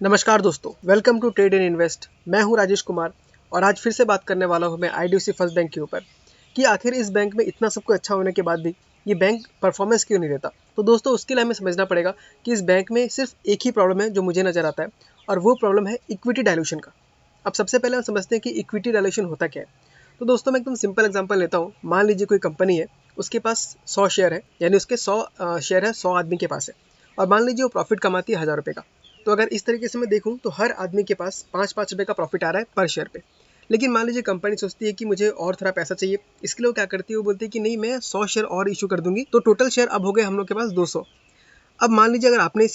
नमस्कार दोस्तों, welcome to trade and invest. मैं हूं राजेश कुमार और आज फिर से बात करने वाला हूं मैं आईडीएफसी फर्स्ट बैंक के ऊपर कि आखिर इस बैंक में इतना सब कुछ अच्छा होने के बाद भी ये बैंक परफॉर्मेंस क्यों नहीं देता। तो दोस्तों उसके लिए हमें समझना पड़ेगा कि इस बैंक में सिर्फ एक ही प्रॉब्लम है जो मुझे नज़र आता है और वो प्रॉब्लम है इक्विटी डायल्यूशन का। अब सबसे पहले हम समझते हैं कि इक्विटी डायल्यूशन होता क्या है। तो दोस्तों मैं एकदम सिंपल एग्जांपल लेता हूँ। मान लीजिए कोई कंपनी है, उसके पास 100 शेयर है, यानी उसके 100 शेयर है, 100 आदमी के पास है और मान लीजिए वो प्रॉफिट कमाती है 1000 रुपये का। तो अगर इस तरीके से मैं देखूं तो हर आदमी के पास 5-5 रुपये का प्रॉफिट आ रहा है पर शेयर पे। लेकिन मान लीजिए कंपनी सोचती है कि मुझे और थोड़ा पैसा चाहिए, इसके लिए वो क्या करती है, वो बोलती है कि नहीं, मैं 100 शेयर और इशू कर दूंगी, तो टोटल शेयर अब हो गए हम लोग के पास 200। अब मान लीजिए अगर आपने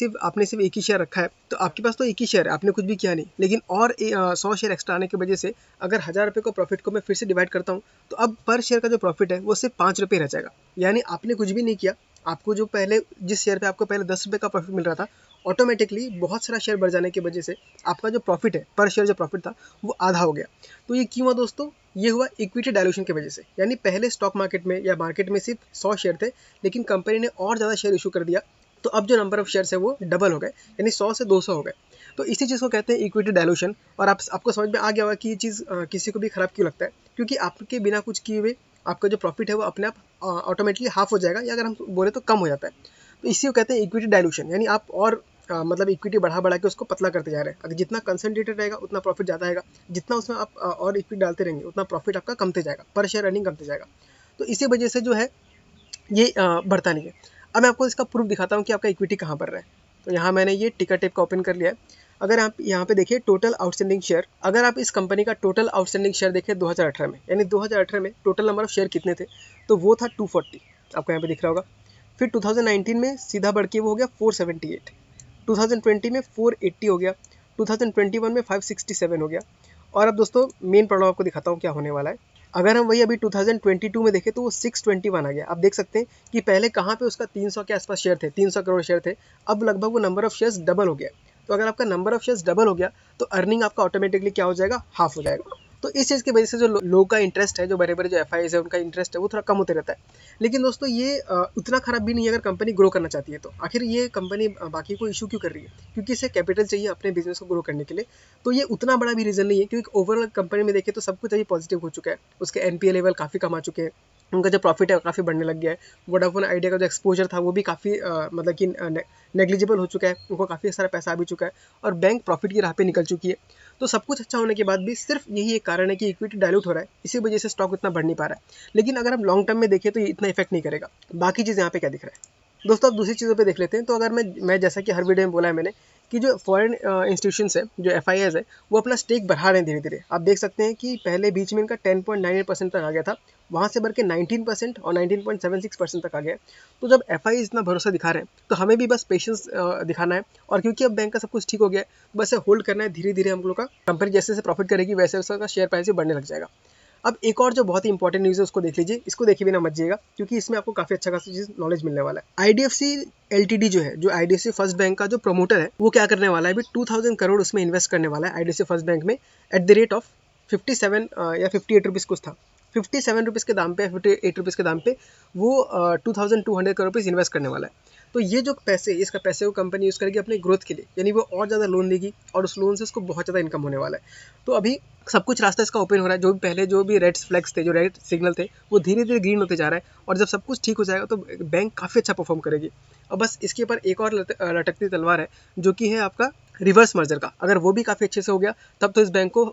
सिर्फ एक ही शेयर रखा है तो आपके पास तो एक ही शेयर है, आपने कुछ भी किया नहीं, लेकिन और 100 शेयर एक्स्ट्रा आने की वजह से अगर 1000 रुपये को प्रॉफिट को मैं फिर से डिवाइड करता हूँ तो अब पर शेयर का जो प्रॉफिट है वो सिर्फ 5 रुपये रह जाएगा। यानी आपने कुछ भी नहीं किया, आपको जो पहले जिस शेयर पे आपको पहले 10 रुपये का प्रॉफिट मिल रहा था, ऑटोमेटिकली बहुत सारा शेयर बढ़ जाने की वजह से आपका जो प्रॉफिट है, पर शेयर जो प्रॉफिट था, वो आधा हो गया। तो ये क्यों हुआ दोस्तों? ये हुआ इक्विटी डायल्यूशन की वजह से। यानी पहले स्टॉक मार्केट में या मार्केट में सिर्फ 100 शेयर थे, लेकिन कंपनी ने और ज़्यादा शेयर इशू कर दिया, तो अब जो नंबर ऑफ शेयर्स है वो डबल हो गए, यानी 100 से 200 हो गए। तो इसी चीज़ को कहते हैं इक्विटी डायल्यूशन। और आपको समझ में आ गया होगा कि ये चीज़ किसी को भी खराब क्यों लगता है, क्योंकि आपके बिना कुछ किए हुए आपका जो प्रॉफिट है वो अपने आप ऑटोमेटिकली हाफ हो जाएगा, या अगर हम बोले तो कम हो जाता है। तो इसी को कहते हैं इक्विटी डायल्यूशन। यानी आप और मतलब इक्विटी बढ़ा बढ़ा के उसको पतला करते जा रहे हैं। अगर जितना कंसंट्रेटेड रहेगा उतना प्रॉफिट ज़्यादा आएगा, जितना उसमें आप और इक्विटी डालते रहेंगे उतना प्रॉफिट आपका कमते जाएगा, पर शेयर अर्निंग कमते जाएगा। तो इसी वजह से जो है ये बढ़ता नहीं है। अब मैं आपको इसका प्रूफ दिखाता हूँ कि आपका इक्विटी कहाँ बढ़ रहा है। तो यहाँ मैंने ये टिकर टेप का ओपन कर लिया है। अगर आप यहाँ पे देखिए टोटल आउटस्टैंडिंग शेयर, अगर आप इस कंपनी का टोटल आउटस्टैंडिंग शेयर देखें 2018 में, यानी 2018 में टोटल नंबर ऑफ शेयर कितने थे, तो वो था 240, आपको यहाँ पे दिख रहा होगा। फिर 2019 में सीधा बढ़ के वो हो गया 478, 2020 में 480 हो गया, 2021 में 567 हो गया। और अब दोस्तों मेन प्रॉब्लम आपको दिखाता हूँ क्या होने वाला है। अगर हम वही अभी 2022 में देखें तो वो 621 आ गया। आप देख सकते हैं कि पहले कहाँ पे उसका 300 के आसपास शेयर थे, 300 करोड़ शेयर थे, अब लगभग वो नंबर ऑफ शेयर्स डबल हो गया। तो अगर आपका नंबर ऑफ शेयर्स डबल हो गया तो अर्निंग आपका ऑटोमेटिकली क्या हो जाएगा, हाफ हो जाएगा। तो इस चीज़ की वजह से जो लोग का इंटरेस्ट है, जो बड़े बड़े जो एफआईज है उनका इंटरेस्ट है वो थोड़ा कम होते रहता है। लेकिन दोस्तों ये उतना खराब भी नहीं है अगर कंपनी ग्रो करना चाहती है तो। आखिर ये कंपनी बाकी को इशू क्यों कर रही है? क्योंकि इसे कैपिटल चाहिए अपने बिजनेस को ग्रो करने के लिए। तो ये उतना बड़ा भी रीज़न नहीं है, क्योंकि ओवरऑल कंपनी में देखें तो सब कुछ अभी पॉजिटिव हो चुका है। उसके एनपीए लेवल काफ़ी कम आ चुके हैं, उनका जो प्रॉफिट है काफ़ी बढ़ने लग गया है। वोडाफोन आइडिया का जो एक्सपोजर था वो भी काफ़ी मतलब कि नेग्लिजिबल हो चुका है, उनको काफ़ी सारा पैसा आ भी चुका है और बैंक प्रॉफिट की राह पे निकल चुकी है। तो सब कुछ अच्छा होने के बाद भी सिर्फ यही एक कारण है कि इक्विटी डाइल्यूट हो रहा है, इसी वजह से स्टॉक इतना बढ़ नहीं पा रहा है। लेकिन अगर हम लॉन्ग टर्म में देखें तो ये इतना इफेक्ट नहीं करेगा। बाकी चीज़ यहाँ पे क्या दिख रहा है दोस्तों, अब दूसरी चीज़ों पे देख लेते हैं। तो अगर मैं जैसा कि हर वीडियो में बोला है मैंने कि जो फॉरेन इंस्टीट्यूशंस है, जो एफआईआईज है, वो अपना स्टेक बढ़ा रहे हैं धीरे धीरे। आप देख सकते हैं कि पहले बीच में इनका 10.98% तक आ गया था, वहाँ से बढ़ के 19% और 19.76% तक आ गया। तो जब एफआई इतना भरोसा दिखा रहे हैं तो हमें भी बस पेशेंस दिखाना है। और क्योंकि अब बैंक का सब कुछ ठीक हो गया है, बस होल्ड करना है। धीरे धीरे हम लोग का कंपनी जैसे जैसे प्रॉफिट करेगी वैसे उसका शेयर प्राइस भी बढ़ने लग जाएगा। अब एक और जो बहुत ही इंपॉर्टेंट न्यूज़ है उसको देख लीजिए, इसको देखे बिना मत जाइएगा, क्योंकि इसमें आपको काफ़ी अच्छा खासा चीज़ नॉलेज मिलने वाला है। आईडीएफसी एलटीडी जो है, जो आईडीएफसी फर्स्ट बैंक का जो प्रमोटर है, वो क्या करने वाला है, अभी 2000 करोड़ उसमें इन्वेस्ट करने वाला है आईडीएफसी फर्स्ट बैंक में, एट द रेट ऑफ 57 या 58 रुपीज़ कुछ था, 57 रुपीज़ के दाम पे, 58 रुपीज़ के दाम पे वो 2200 करोड़ रुपीज़ इन्वेस्ट करने वाला है। तो ये जो पैसे, इसका पैसे को कंपनी यूज़ करेगी अपने ग्रोथ के लिए, यानी वो और ज़्यादा लोन देगी और उस लोन से उसको बहुत ज़्यादा इनकम होने वाला है। तो अभी सब कुछ रास्ता इसका ओपन हो रहा है। जो भी पहले जो भी रेड फ्लैग्स थे, जो रेड सिग्नल थे, वो धीरे धीरे ग्रीन होते जा रहा है। और जब सब कुछ ठीक हो जाएगा तो बैंक काफ़ी अच्छा परफॉर्म करेगी। और बस इसके ऊपर एक और लटकती तलवार है, जो कि है आपका रिवर्स मर्जर का। अगर वो भी काफ़ी अच्छे से हो गया तब तो इस बैंक को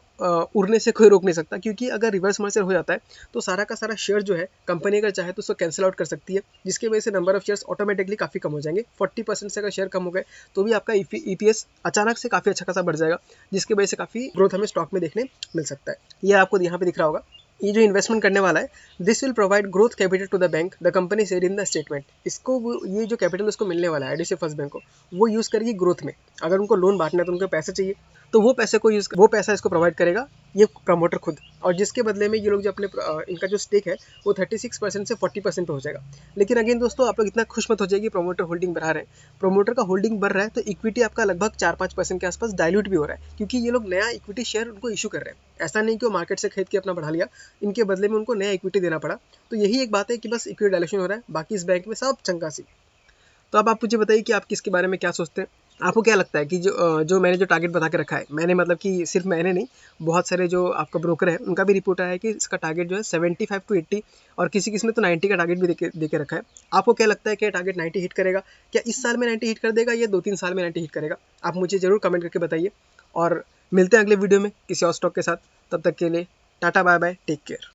उड़ने से कोई रोक नहीं सकता, क्योंकि अगर रिवर्स मर्जर हो जाता है तो सारा का सारा शेयर जो है कंपनी अगर चाहे तो उसको कैंसिल आउट कर सकती है, जिसकी वजह से नंबर ऑफ शेयर्स ऑटोमेटिकली काफ़ी कम हो जाएंगे। 40% से अगर शेयर कम हो गए तो भी आपका ईपीएस अचानक से काफ़ी अच्छा खासा बढ़ जाएगा, जिसकी वजह से काफ़ी ग्रोथ हमें स्टॉक में देखने मिल सकता है। ये आपको यहाँ पे दिख रहा होगा, ये जो इन्वेस्टमेंट करने वाला है, this will provide growth capital to the bank, the company said in the statement. इसको ये जो कैपिटल उसको मिलने वाला है आईडीएफसी फर्स्ट बैंक को, वो यूज़ करेगी ग्रोथ में। अगर उनको लोन बांटना है तो उनको पैसे चाहिए, तो वो पैसा इसको प्रोवाइड करेगा ये प्रमोटर खुद। और जिसके बदले में ये लोग जो अपने इनका जो स्टेक है वो 36% से 40% पे हो जाएगा। लेकिन अगेन दोस्तों, आप लोग इतना खुश मत हो जाएगी प्रमोटर होल्डिंग बढ़ा रहे हैं। प्रमोटर का होल्डिंग बढ़ रहा है तो इक्विटी आपका लगभग 4-5% के आसपास डाइल्यूट भी हो रहा है, क्योंकि ये लोग नया इक्विटी शेयर उनको इशू कर रहे हैं। ऐसा नहीं कि वो मार्केट से खरीद के अपना बढ़ा लिया, इनके बदले में उनको नया इक्विटी देना पड़ा। तो यही एक बात है कि बस इक्विटी डायल्यूशन हो रहा है, बाकी इस बैंक में सब चंगा सी। तो अब आप मुझे बताइए कि आप किसके बारे में क्या सोचते हैं। आपको क्या लगता है कि जो मैंने जो टारगेट बता के रखा है, मैंने मतलब कि सिर्फ मैंने नहीं, बहुत सारे जो आपका ब्रोकर है उनका भी रिपोर्ट आया है कि इसका टारगेट जो है 75 टू 80 और किसी किसी में तो 90 का टारगेट भी दे के रखा है। आपको क्या लगता है कि टारगेट 90 हिट करेगा? क्या इस साल में 90 हिट कर देगा या 2-3 साल में 90 हिट करेगा? आप मुझे ज़रूर कमेंट करके बताइए और मिलते हैं अगले वीडियो में किसी और स्टॉक के साथ। तब तक के लिए tata bye bye, take care.